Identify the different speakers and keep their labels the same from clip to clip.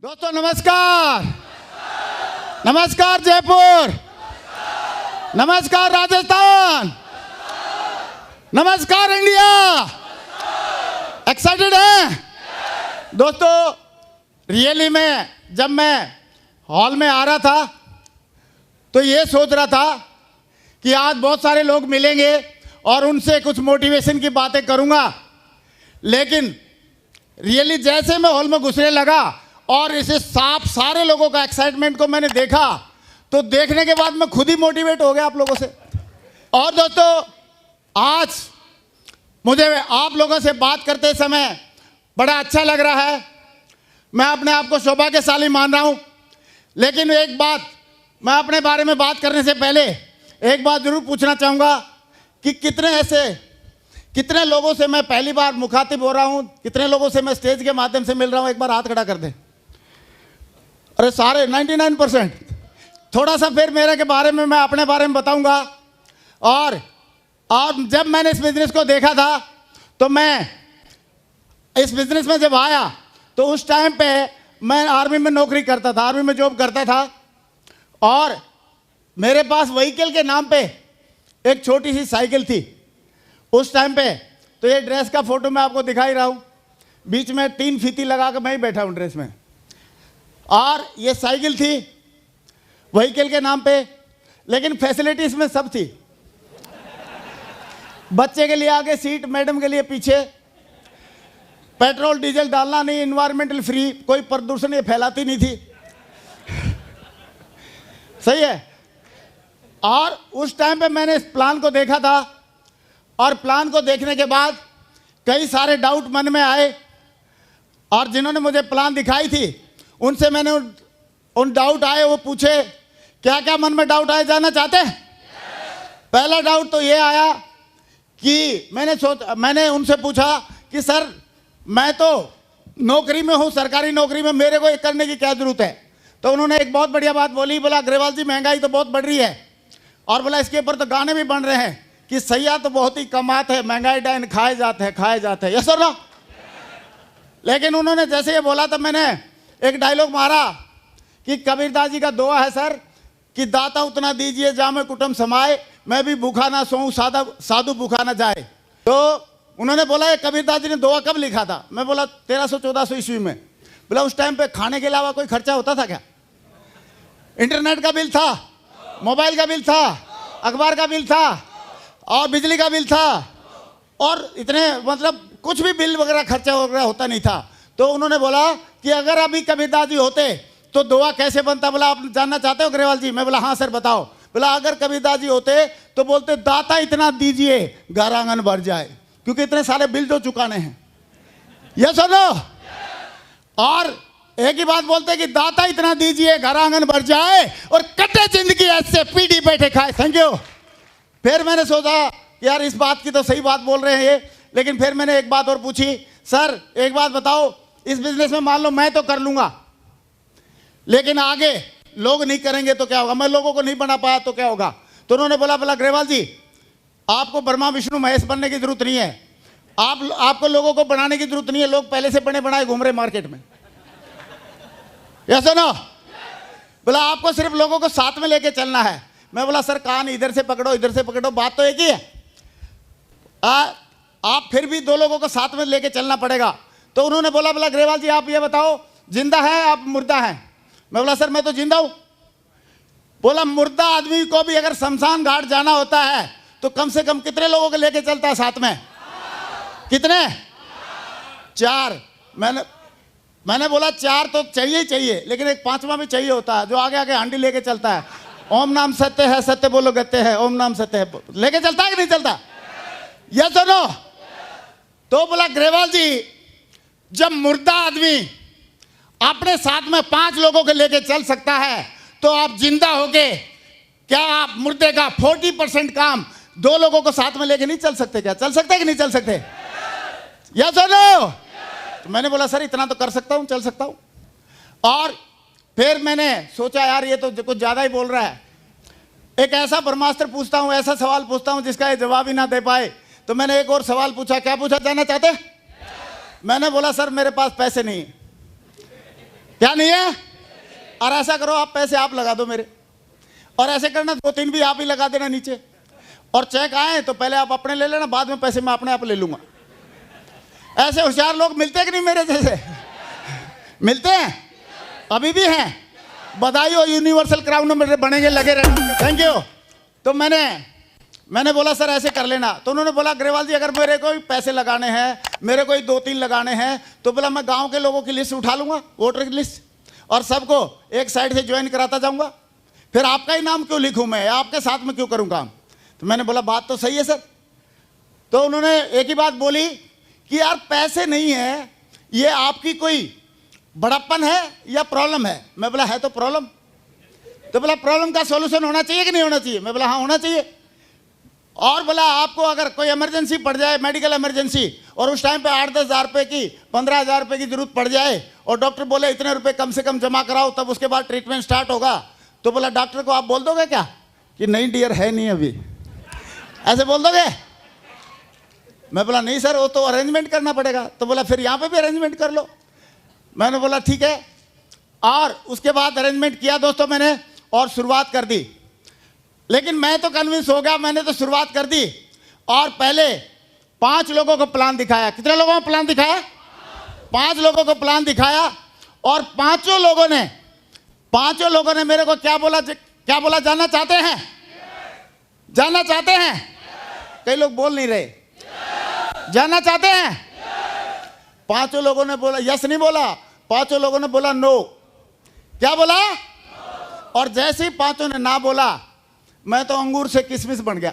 Speaker 1: दोस्तों नमस्कार। नमस्कार जयपुर, नमस्कार राजस्थान, नमस्कार इंडिया। एक्साइटेड हैं दोस्तों? रियली में जब मैं हॉल में आ रहा था तो ये सोच रहा था कि आज बहुत सारे लोग मिलेंगे और उनसे कुछ मोटिवेशन की बातें करूंगा, लेकिन रियली जैसे मैं हॉल में घुसने लगा और इसे सारे लोगों का एक्साइटमेंट को मैंने देखा तो देखने के बाद मैं खुद ही मोटिवेट हो गया आप लोगों से। और दोस्तों आज मुझे आप लोगों से बात करते समय बड़ा अच्छा लग रहा है। मैं अपने आप को सौभाग्यशाली मान रहा हूं, लेकिन एक बात, मैं अपने बारे में बात करने से पहले एक बात जरूर पूछना चाहूँगा कि कितने लोगों से मैं पहली बार मुखातिब हो रहा हूँ, कितने लोगों से मैं स्टेज के माध्यम से मिल रहा हूँ। एक बार हाथ खड़ा कर दें। अरे सारे 99%। थोड़ा सा फिर मेरे के बारे में, मैं अपने बारे में बताऊंगा। और जब मैंने इस बिजनेस को देखा था तो मैं इस बिजनेस में जब आया तो उस टाइम पे मैं आर्मी में नौकरी करता था, आर्मी में जॉब करता था, और मेरे पास व्हीकल के नाम पे एक छोटी सी साइकिल थी उस टाइम पे। तो ये ड्रेस का फोटो मैं आपको दिखा ही रहा हूँ, बीच में 3 फीती लगा कर मैं ही बैठा हूँ ड्रेस में, और ये साइकिल थी व्हीकल के नाम पे, लेकिन फैसिलिटी इसमें सब थी। बच्चे के लिए आगे सीट, मैडम के लिए पीछे, पेट्रोल डीजल डालना नहीं, इन्वायरमेंटल फ्री, कोई प्रदूषण ये फैलाती नहीं थी। सही है। और उस टाइम पे मैंने इस प्लान को देखा था, और प्लान को देखने के बाद कई सारे डाउट मन में आए, और जिन्होंने मुझे प्लान दिखाई थी उनसे मैंने उन डाउट आए, वो पूछे क्या क्या मन में डाउट आए, जानना चाहते हैं? पहला डाउट तो ये आया कि मैंने उनसे पूछा कि सर मैं तो नौकरी में हूँ, सरकारी नौकरी में, मेरे को ये करने की क्या जरूरत है? तो उन्होंने एक बहुत बढ़िया बात बोली, बोला अग्रवाल जी महंगाई तो बहुत बढ़ रही है, और बोला इसके ऊपर तो गाने भी बन रहे हैं कि सैया तो बहुत ही कमात है, महंगाई डाइन खाए जाते हैं। यस सर ना? लेकिन उन्होंने जैसे ये बोला तो मैंने एक डायलॉग मारा कि कबीरदास जी का दुआ है सर कि दाता उतना दीजिए जामे कुटुंब समाए, मैं भी भूखा ना सोऊं साधु भूखा ना जाए। तो उन्होंने बोला ये कबीरदास जी ने दुआ कब लिखा था? मैं बोला 1300-1400 ईस्वी में। बोला उस टाइम पे खाने के अलावा कोई खर्चा होता था क्या? इंटरनेट का बिल था, मोबाइल का बिल था, अखबार का बिल था, और बिजली का बिल था, और इतने मतलब कुछ भी बिल वगैरह खर्चा वगैरह होता नहीं था। तो उन्होंने बोला कि अगर अभी कबीरदास जी होते तो दुआ कैसे बनता? बोला आप जानना चाहते हो अग्रवाल जी? मैं बोला हाँ सर बताओ। बोला अगर कबीरदास जी होते तो बोलते दाता इतना दीजिए घर आंगन भर जाए, क्योंकि इतने सारे बिल तो चुकाने हैं। यस और नो? और एक ही बात बोलते कि दाता इतना दीजिए घर आंगन भर जाए, और कटे जिंदगी ऐसे पीढ़ी बैठे खाए। Thank you. फिर मैंने सोचा कि यार इस बात की तो सही बात बोल रहे हैं ये, लेकिन फिर मैंने एक बात और पूछी, सर एक बात बताओ, इस बिजनेस में मान लो मैं तो कर लूंगा, लेकिन आगे लोग नहीं करेंगे तो क्या होगा? मैं लोगों को नहीं बना पाया तो क्या होगा? तो उन्होंने बोला अग्रवाल जी आपको ब्रह्मा विष्णु महेश बनने की जरूरत नहीं है, आपको लोगों को बनाने की जरूरत नहीं है, लोग पहले से बने बनाए घूम रहे मार्केट में। यस ना? बोला आपको सिर्फ लोगों को साथ में लेके चलना है। मैं बोला सर कान इधर से पकड़ो इधर से पकड़ो, बात तो एक ही है। आप फिर भी 2 लोगों को साथ में लेके चलना पड़ेगा। तो उन्होंने बोला अग्रवाल जी आप ये बताओ जिंदा है आप मुर्दा है? मैं बोला सर मैं तो जिंदा हूं। बोला मुर्दा आदमी को भी अगर शमशान घाट जाना होता है तो कम से कम कितने लोगों को लेके चलता है साथ में? कितने? 4। मैंने बोला 4 तो चाहिए, लेकिन एक 5वां भी चाहिए होता है जो आगे आगे हांडी लेके चलता है। ओम नाम सत्य है, सत्य बोलो गत्य है, ओम नाम सत्य है, लेके चलता है कि नहीं चलता? यस और नो? तो बोला अग्रवाल जी जब मुर्दा आदमी अपने साथ में 5 लोगों को लेके चल सकता है तो आप जिंदा होके क्या आप मुर्दे का 40% काम 2 लोगों को साथ में लेके नहीं चल सकते? क्या चल सकते कि नहीं चल सकते? यस और नो? तो मैंने बोला सर इतना तो कर सकता हूं, चल सकता हूं। और फिर मैंने सोचा यार ये तो कुछ ज्यादा ही बोल रहा है, एक ऐसा ब्रह्मास्त्र पूछता हूं, ऐसा सवाल पूछता हूं जिसका ये जवाब ही ना दे पाए। तो मैंने एक और सवाल पूछा। क्या पूछा? जानना चाहते? मैंने बोला सर मेरे पास पैसे नहीं। क्या नहीं है? और ऐसा करो, आप पैसे आप लगा दो मेरे, और ऐसे करना 2-3 भी आप ही लगा देना नीचे, और चेक आए तो पहले आप अपने ले लेना, बाद में पैसे मैं अपने आप ले लूंगा। ऐसे होशियार लोग मिलते हैं कि नहीं मेरे जैसे? मिलते हैं, अभी भी हैं। बधाई हो, यूनिवर्सल क्राउन में बनेंगे, लगे रहना। Thank you. तो मैंने बोला सर ऐसे कर लेना। तो उन्होंने बोला ग्रेवाल जी अगर मेरे को पैसे लगाने हैं, मेरे को 2-3 लगाने हैं, तो बोला मैं गांव के लोगों की लिस्ट उठा लूंगा, वोटर की लिस्ट, और सबको एक साइड से ज्वाइन कराता जाऊंगा। फिर आपका ही नाम क्यों लिखूं मैं, आपके साथ में क्यों करूं काम? तो मैंने बोला बात तो सही है सर। तो उन्होंने एक ही बात बोली कि यार पैसे नहीं है, ये आपकी कोई बड़प्पन है या प्रॉब्लम है? मैं बोला है तो प्रॉब्लम। तो बोला प्रॉब्लम का सॉल्यूशन होना चाहिए कि नहीं होना चाहिए? मैं बोला हाँ होना चाहिए। और बोला आपको अगर कोई इमरजेंसी पड़ जाए, मेडिकल इमरजेंसी, और उस टाइम पे 8-10 हज़ार रुपये की, 15 हज़ार रुपये की जरूरत पड़ जाए, और डॉक्टर बोले इतने रुपए कम से कम जमा कराओ तब उसके बाद ट्रीटमेंट स्टार्ट होगा, तो बोला डॉक्टर को आप बोल दोगे क्या कि नहीं डियर है नहीं अभी, ऐसे बोल दोगे? मैं बोला नहीं सर वो तो अरेंजमेंट करना पड़ेगा। तो बोला फिर यहाँ पे भी अरेंजमेंट कर लो। मैंने बोला ठीक है, और उसके बाद अरेंजमेंट किया दोस्तों मैंने, और शुरुआत कर दी। लेकिन मैं तो कन्विंस हो गया, मैंने तो शुरुआत कर दी, और पहले 5 लोगों को प्लान दिखाया। कितने लोगों को प्लान दिखाया? 5 लोगों को प्लान दिखाया, और पांचों लोगों ने मेरे को क्या बोला जानना चाहते हैं? जानना चाहते हैं? कई लोग बोल नहीं रहे। जानना चाहते हैं? 5 लोगों ने बोला यस, नहीं बोला, 5 लोगों ने बोला नो। क्या बोला? और जैसे ही 5 ने ना बोला, मैं तो अंगूर से किशमिश बन गया।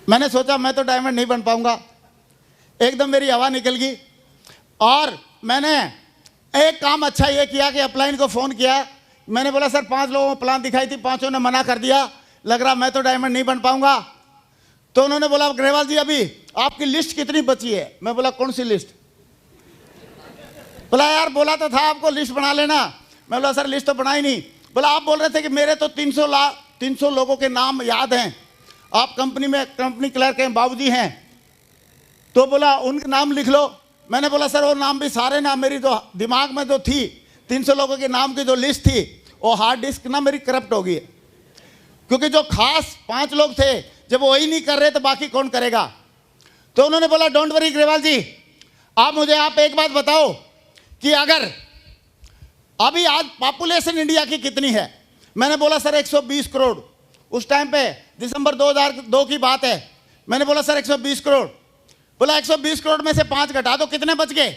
Speaker 1: मैंने सोचा मैं तो डायमंड नहीं बन पाऊंगा, एकदम मेरी हवा निकल गई। और मैंने एक काम अच्छा ये किया कि अपलाइन को फ़ोन किया। मैंने बोला सर 5 लोगों को प्लान दिखाई थी, 5 ने मना कर दिया, लग रहा मैं तो डायमंड नहीं बन पाऊंगा। तो उन्होंने बोला ग्रेवाल जी अभी आपकी लिस्ट कितनी बची है? मैं बोला कौन सी लिस्ट? बोला यार बोला तो था आपको लिस्ट बना लेना। मैं बोला सर लिस्ट तो बनाई नहीं। बोला आप बोल रहे थे कि मेरे तो 300 लोगों के नाम याद हैं, आप कंपनी क्लर्क हैं, बाबूजी हैं, तो बोला उनके नाम लिख लो। मैंने बोला सर वो नाम भी सारे ना, मेरी जो दिमाग में जो थी 300 लोगों के नाम की जो लिस्ट थी वो हार्ड डिस्क ना मेरी करप्ट हो गई है, क्योंकि जो खास 5 लोग थे जब वही नहीं कर रहे तो बाकी कौन करेगा? तो उन्होंने बोला डोंट वरी ग्रेवाल जी, आप एक बात बताओ कि अगर अभी आज पॉपुलेशन इंडिया की कितनी है? मैंने बोला सर 120 करोड़। उस टाइम पे दिसंबर 2002 की बात है। मैंने बोला सर 120 करोड़। बोला 120 करोड़ में से 5 घटा दो, कितने बच गए?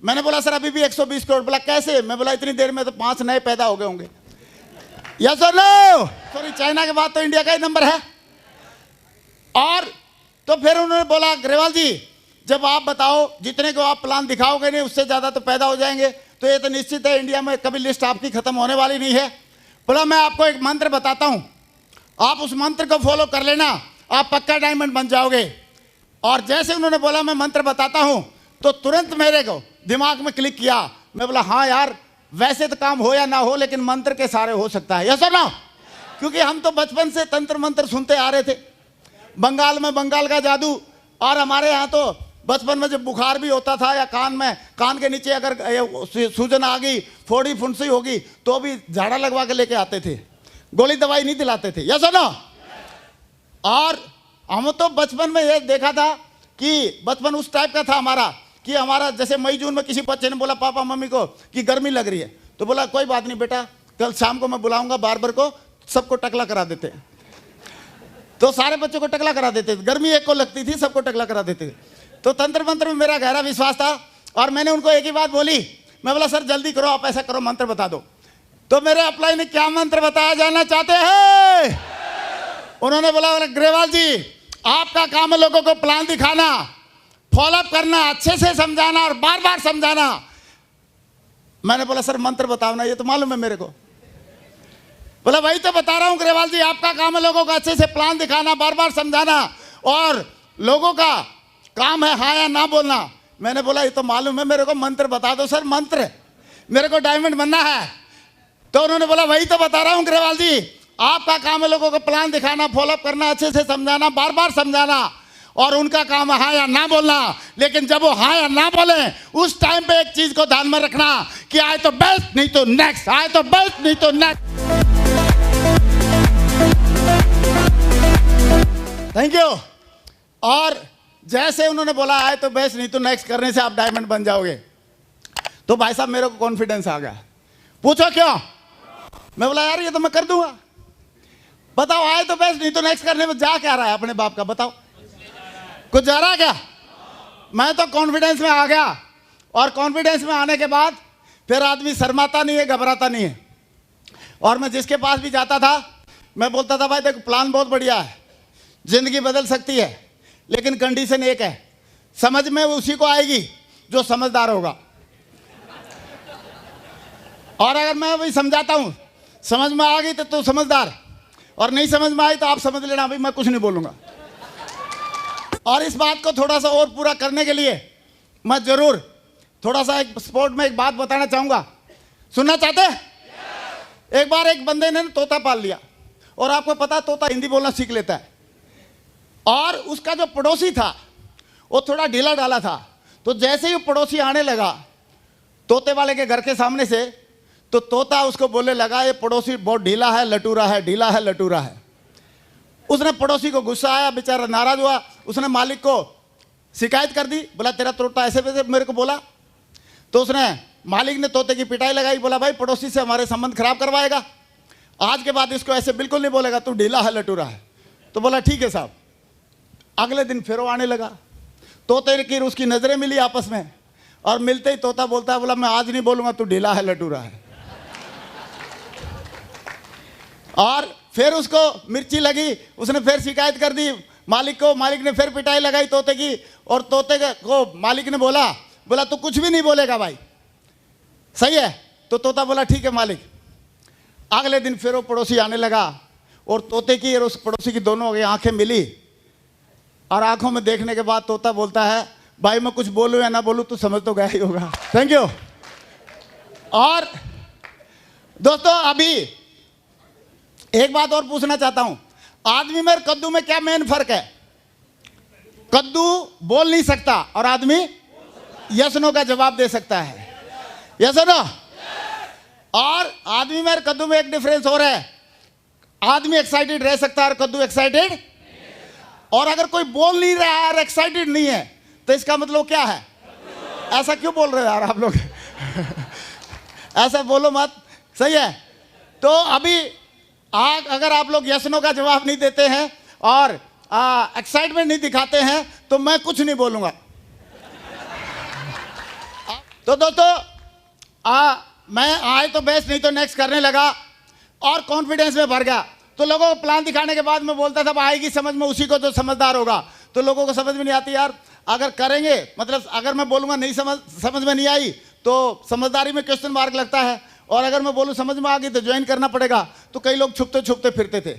Speaker 1: मैंने बोला सर अभी भी 120 करोड़। बोला कैसे? मैं बोला इतनी देर में तो 5 नए पैदा हो गए होंगे। यस और नो? सॉरी, चाइना के बाद तो इंडिया का ही नंबर है। और तो फिर उन्होंने बोला ग्रेवाल जी जब आप बताओ जितने को आप प्लान दिखाओगे नहीं उससे ज़्यादा तो पैदा हो जाएंगे, तो ये तो निश्चित है इंडिया में कभी लिस्ट आपकी खत्म होने वाली नहीं है। बोला मैं आपको एक मंत्र बताता हूँ, आप उस मंत्र को फॉलो कर लेना, आप पक्का डायमंड बन जाओगे। और जैसे उन्होंने बोला मैं मंत्र बताता हूँ, तो तुरंत मेरे को दिमाग में क्लिक किया। मैं बोला हाँ यार, वैसे तो काम हो या ना हो लेकिन मंत्र के सारे हो सकता है। यस और नो? क्योंकि हम तो बचपन से तंत्र मंत्र सुनते आ रहे थे, बंगाल में बंगाल का जादू, और हमारे यहाँ तो बचपन में जब बुखार भी होता था या कान के नीचे अगर सूजन आ गई, फोड़ी फुंसी होगी, तो भी झाड़ा लगवा के लेके आते थे, गोली दवाई नहीं दिलाते थे। यस और नो? और हम तो बचपन में ये देखा था कि बचपन उस टाइप का था हमारा कि हमारा जैसे मई जून में किसी बच्चे ने बोला पापा मम्मी को कि गर्मी लग रही है, तो बोला कोई बात नहीं बेटा, कल शाम को मैं बुलाऊंगा बार्बर को, सबको टकला करा देते हैं। तो सारे बच्चों को टकला करा देते थे, गर्मी एक को लगती थी, सबको टकला करा देते थे। तो तंत्र मंत्र में मेरा गहरा विश्वास था, और मैंने उनको एक ही बात बोली। मैं बोला सर जल्दी करो, आप ऐसा करो मंत्र बता दो। तो मेरे अप्लाई ने क्या मंत्र बताया जाना चाहते हैं? उन्होंने बोला ग्रेवाल जी आपका काम है लोगों को प्लान दिखाना, फॉलोअप करना, अच्छे से समझाना और बार बार समझाना। मैंने बोला सर मंत्र बताओ ना, ये तो मालूम है मेरे को। बोला वही तो बता रहा हूं ग्रेवाल जी, आपका काम है लोगों को अच्छे से प्लान दिखाना, बार बार समझाना, और लोगों का काम है हाँ या ना बोलना। मैंने बोला ये तो मालूम है मेरे को, मंत्र बता दो सर, मंत्र, मेरे को डायमंड बनना है। तो उन्होंने बोला वही तो बता रहा हूं ग्रेवाल जी, आपका काम है लोगों को प्लान दिखाना, फॉलोअप करना, अच्छे से समझाना, बार बार समझाना, और उनका काम है हाँ या ना बोलना। लेकिन जब वो हाँ या ना बोले उस टाइम पे एक चीज को ध्यान में रखना कि आए तो बेस्ट नहीं तो नेक्स्ट, आए तो बेस्ट नहीं तो नेक्स्ट। Thank you. और जैसे उन्होंने बोला आए तो बेस्ट नहीं तो नेक्स्ट करने से आप डायमंड बन जाओगे, तो भाई साहब मेरे को कॉन्फिडेंस आ गया। पूछो क्यों? मैं बोला यार ये तो मैं कर दूंगा। बताओ आए तो बेस्ट नहीं तो नेक्स्ट करने में जा क्या रहा है अपने बाप का? बताओ कुछ जा रहा है क्या? मैं तो कॉन्फिडेंस में आ गया, और कॉन्फिडेंस में आने के बाद फिर आदमी शर्माता नहीं है, घबराता नहीं है। और मैं जिसके पास भी जाता था मैं बोलता था भाई देखो प्लान बहुत बढ़िया है, जिंदगी बदल सकती है, लेकिन कंडीशन एक है, समझ में उसी को आएगी जो समझदार होगा। और अगर मैं वही समझाता हूं समझ में आ गई तो तू समझदार, और नहीं समझ में आई तो आप समझ लेना भाई मैं कुछ नहीं बोलूंगा। और इस बात को थोड़ा सा और पूरा करने के लिए मैं जरूर थोड़ा सा एक स्पोर्ट में एक बात बताना चाहूंगा। सुनना चाहते हैं? एक बार एक बंदे ने तोता पाल लिया, और आपको पता तोता हिंदी बोलना सीख लेता है। और उसका जो पड़ोसी था वो थोड़ा ढीला डाला था, तो जैसे ही पड़ोसी आने लगा तोते वाले के घर के सामने से, तो तोता उसको बोलने लगा ये पड़ोसी बहुत ढीला है, लटूरा है, ढीला है, लटूरा है। उसने पड़ोसी को गुस्सा आया, बेचारा नाराज हुआ, उसने मालिक को शिकायत कर दी, बोला तेरा तोता ऐसे वैसे मेरे को बोला। तो उसने मालिक ने तोते की पिटाई लगाई, बोला भाई पड़ोसी से हमारे संबंध खराब करवाएगा, आज के बाद इसको ऐसे बिल्कुल नहीं बोलेगा, तू ढीला है, लटूरा है। तो बोला ठीक है साहब। अगले दिन फिर वो आने लगा, तोते की उसकी नजरें मिली आपस में, और मिलते ही तोता बोलता है बोला मैं आज नहीं बोलूंगा तू ढीला है, लटूरा है। और फिर उसको मिर्ची लगी, उसने फिर शिकायत कर दी मालिक को, मालिक ने फिर पिटाई लगाई तोते की, और तोते को मालिक ने बोला तू कुछ भी नहीं बोलेगा भाई, सही है? तो तोता बोला ठीक है मालिक। अगले दिन फिर वो पड़ोसी आने लगा, और तोते की और उस पड़ोसी की दोनों की आंखें मिली, और आंखों में देखने के बाद तोता बोलता है भाई मैं कुछ बोलूं या ना बोलूं तू समझ तो गया ही होगा। Thank you. और दोस्तों अभी एक बात और पूछना चाहता हूं, आदमी में कद्दू में क्या मेन फर्क है? कद्दू बोल नहीं सकता और आदमी यस नो का जवाब दे सकता है, यस नो। और आदमी में कद्दू में एक डिफरेंस और है, आदमी एक्साइटेड रह सकता है और कद्दू एक्साइटेड। और अगर कोई बोल नहीं रहा है और एक्साइटेड नहीं है तो इसका मतलब क्या है? ऐसा क्यों बोल रहे हो यार आप लोग? ऐसा बोलो मत, सही है? तो अभी अगर आप लोग यस नो का जवाब नहीं देते हैं और एक्साइटमेंट नहीं दिखाते हैं तो मैं कुछ नहीं बोलूंगा। तो दोस्तों मैं आए तो बेस्ट नहीं तो नेक्स्ट करने लगा और कॉन्फिडेंस में भर गया। तो लोगों को प्लान दिखाने के बाद मैं बोलता था आएगी समझ में उसी को जो समझदार होगा। तो लोगों को समझ में नहीं आती यार, अगर करेंगे मतलब अगर मैं बोलूँगा नहीं समझ में नहीं आई तो समझदारी में क्वेश्चन मार्क लगता है, और अगर मैं बोलूँ समझ में आ गई तो ज्वाइन करना पड़ेगा। तो कई लोग छुपते छुपते फिरते थे,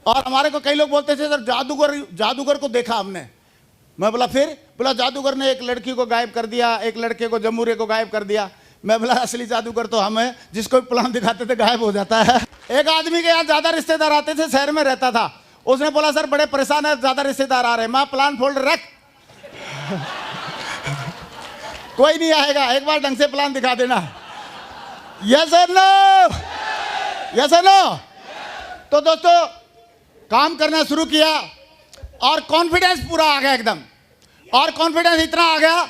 Speaker 1: और हमारे को कई लोग बोलते थे सर जादूगर को देखा हमने। मैं बोला फिर? बोला जादूगर ने एक लड़की को गायब कर दिया, एक लड़के को जमूरे को गायब कर दिया। मैं बोला असली जादूगर तो हम हैं, जिसको प्लान दिखाते थे गायब हो जाता है। एक आदमी के यहाँ ज्यादा रिश्तेदार आते थे, शहर में रहता था, उसने बोला सर बड़े परेशान है, ज्यादा रिश्तेदार आ रहे हैं। मैं प्लान फोल्डर रख कोई नहीं आएगा, एक बार ढंग से प्लान दिखा देना। यस और नो, यस और नो। तो दोस्तों काम करना शुरू किया और कॉन्फिडेंस पूरा आ गया एकदम। और कॉन्फिडेंस इतना आ गया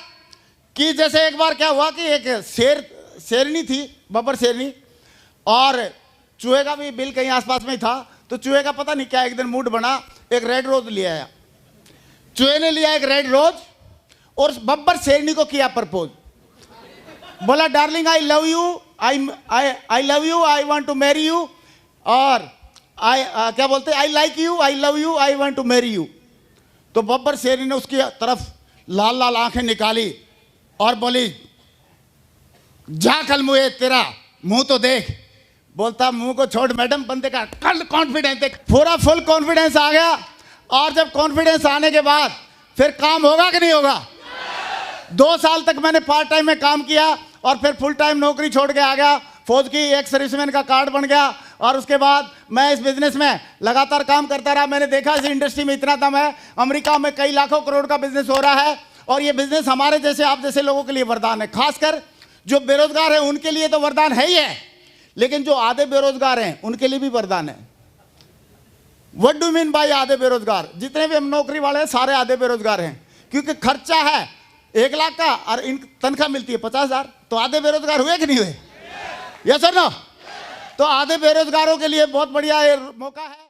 Speaker 1: कि जैसे एक बार क्या हुआ कि एक शेरनी थी, बब्बर शेरनी, और चूहे का भी बिल कहीं आसपास में ही था। तो चूहे का पता नहीं क्या एक दिन मूड बना, एक रेड रोज ले आया। चूहे ने लिया एक रेड रोज और बब्बर शेरनी को किया प्रपोज। बोला darling I love you, I love you, I want to marry you, और क्या बोलते I like you, I love you, I want to marry you. तो बब्बर शेरनी ने उसकी तरफ लाल लाल आंखें निकाली और बोली जा कल मुझे तेरा मुंह तो देख। बोलता मुंह को छोड़ मैडम, बंदे का कल कॉन्फिडेंस देख। पूरा फुल कॉन्फिडेंस आ गया। और जब कॉन्फिडेंस आने के बाद फिर काम होगा कि नहीं होगा? 2 साल तक मैंने पार्ट टाइम में काम किया और फिर फुल टाइम नौकरी छोड़ के आ गया। फौज की एक सर्विसमैन का कार्ड बन गया और उसके बाद मैं इस बिजनेस में लगातार काम करता रहा। मैंने देखा इस इंडस्ट्री में इतना दम है, अमेरिका में कई लाखों करोड़ का बिजनेस हो रहा है, और ये बिजनेस हमारे जैसे आप जैसे लोगों के लिए वरदान है। खासकर जो बेरोजगार है उनके लिए तो वरदान है ही है, लेकिन जो आधे बेरोजगार हैं उनके लिए भी वरदान है। व्हाट डू मीन बाय आधे बेरोजगार? जितने भी हम नौकरी वाले हैं सारे आधे बेरोजगार हैं, क्योंकि खर्चा है 1 लाख का और इन तनख्वाह मिलती है 50,000। तो आधे बेरोजगार हुए कि नहीं हुए? यस सर ना? तो आधे बेरोजगारों के लिए बहुत बढ़िया मौका है।